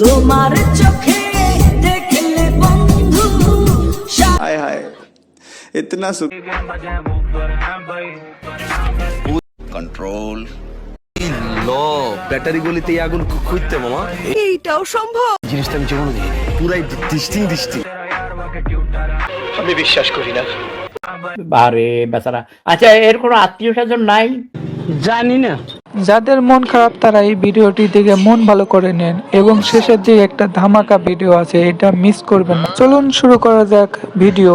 তোমার চোখে দেখলে বন্ধু हाय हाय इतना सुख कंट्रोल লো ব্যাটারি গলিতে আগুন খুঁজতে মামা এইটাও সম্ভব। জিনিসটা আমি জীবনে দেখিনি পুরাই দৃষ্টি আমি বিশ্বাস করি না আরে বেচারা। আচ্ছা, এর কোনো আত্মীয় স্বজন নাই? জানি না যাদের মন খারাপ তারা এই ভিডিওটি দেখে মন ভালো করে নেন এবং শেষের দিকে একটা ধামাকা ভিডিও আছে, এটা মিস করবেন না। চলুন শুরু করা যাক video.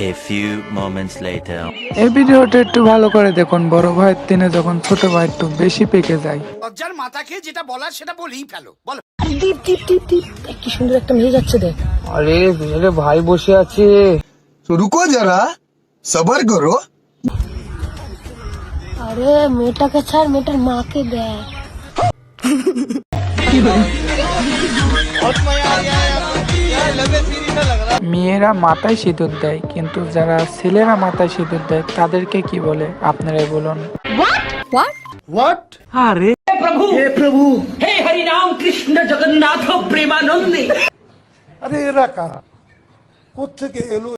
A few moments later. এই ভিডিওটা একটু ভালো করে দেখুন। বড় ভাইয়ের দিনে যখন ছোট ভাই একটু বেশি পেকে যায়। লজ্জার মাথা খেয়ে যেটা বলার সেটা বলেই ফেলো বলো। দীপ দীপ দীপ দীপ কি সুন্দর একটা মেয়ে যাচ্ছে দেখ। আরে ভাই বসে আছে। তো রুকো যারা সবার করো। আরে মেয়েটাকে ছাড়, মেয়েটার মাকে দেখ। মেয়েরা মাথায় সিঁদুর দেয়, কিন্তু যারা ছেলেরা মাথায় সিঁদুর দেয় তাদেরকে কি বলে আপনারাই বলুন। আরে এরা কারা কোত্থেকে এলো?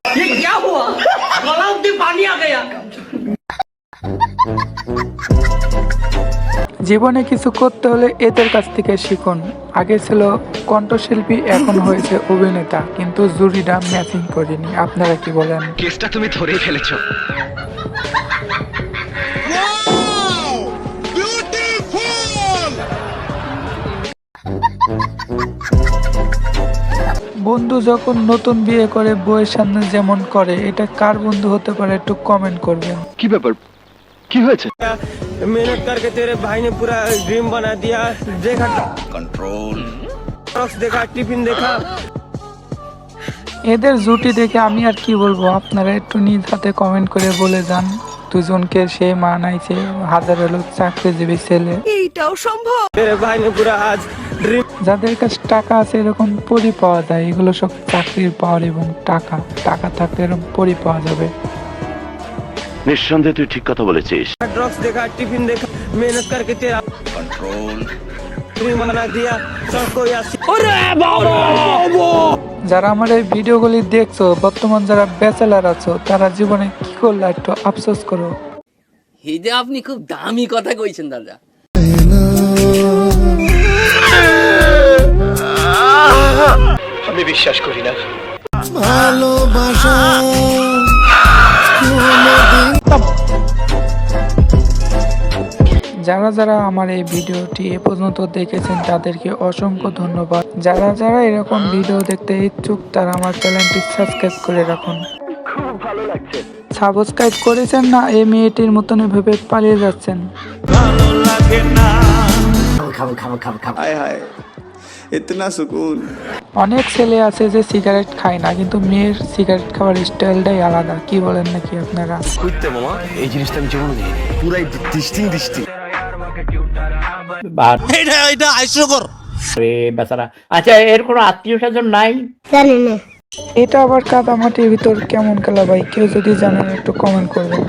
জীবনে কিছু করতে হলে এদের কাছ থেকে শিখুন। আগে ছিল কণ্ঠশিল্পী, এখন হয়েছে অভিনেতা, কিন্তু জুড়িটা ম্যাচিং করেনি। আপনারা কি বলেন? কেসটা তুমি ধরেই ফেলেছো বন্ধু যখন নতুন বিয়ে করে বউয়ের সামনে যেমন করে, এটা কার বন্ধু হতে পারে একটু কমেন্ট করবেন। কি ব্যাপার কি হয়েছে मेहनत करके तेरे भाई ने पूरा ड्रीम बना दिया। देखा कंट्रोल टॉक्स देखा, टिफिन देखा। এদের জুটি দেখে আমি আর কি বলবো, আপনারা একটু নিজ হাতে কমেন্ট করে বলে যান দুজনকে সে মানাইছে। হাজারো লোক চাকরিজীবী ছেলে, এইটাও সম্ভব। तेरे भाई ने पूरा आज ड्रीम। যাদের কাছে টাকা আছে এরকম পরি পাওয়া যায়। এগুলো সব চাকরির পাওয়ার এবং টাকা থাকলে এরকম পরি পাওয়া যাবে। নিঃসন্দেহে তুই ঠিক কথা বলেছিস ड्रग्स देखा, टिफिन देखा, मेहनत करके तेरा कंट्रोल ड्रीम बना दिया। सबको याद যারা আমার এই ভিডিওগুলি দেখছো, বর্তমান যারা ব্যাচেলার আছো, তারা জীবনে কি করলে একটু আফসোস করো। এই যে আপনি খুব দামি কথা কইছেন দাদা। আমি বিশ্বাস করি না ভালোবাসা যারা যারা আমার এই ভিডিওটি এ পর্যন্ত দেখেছেন তাদেরকে অসংখ্য ধন্যবাদ। যারা যারা এরকম ভিডিও দেখতে ইচ্ছুক তারা আমার চ্যানেলটি সাবস্ক্রাইব করে রাখুন। সাবস্ক্রাইব করেছেন না এই মেয়েটির মতন ভেবে পালিয়ে যাচ্ছেন। हाय हाय इतना सुकून অনেক ছেলে আছে যে সিগারেট খায় না, কিন্তু মেয়ের সিগারেট খাওয়ার স্টাইলটাই আলাদা। কি বলেন নাকি আপনারা? খুঁজতে মামা এই জিনিসটা আমি জীবনে দেখিনি পুরাই দৃষ্টি এটা হাস্যকর। আরে বেচারা। আচ্ছা, এর কোনো আত্মীয় স্বজন নাই? জানি না। এটা আবার কাদামাটির ভিতর কেমন খেলা ভাই? কেউ যদি জানেন একটু কমেন্ট করবেন।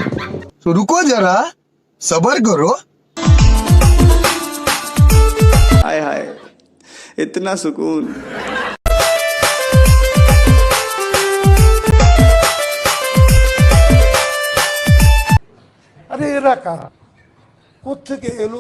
তো রুকো যারা সবার করো। हाय हाय इतना सुकून আরে এরা কারা কোত্থেকে এলো?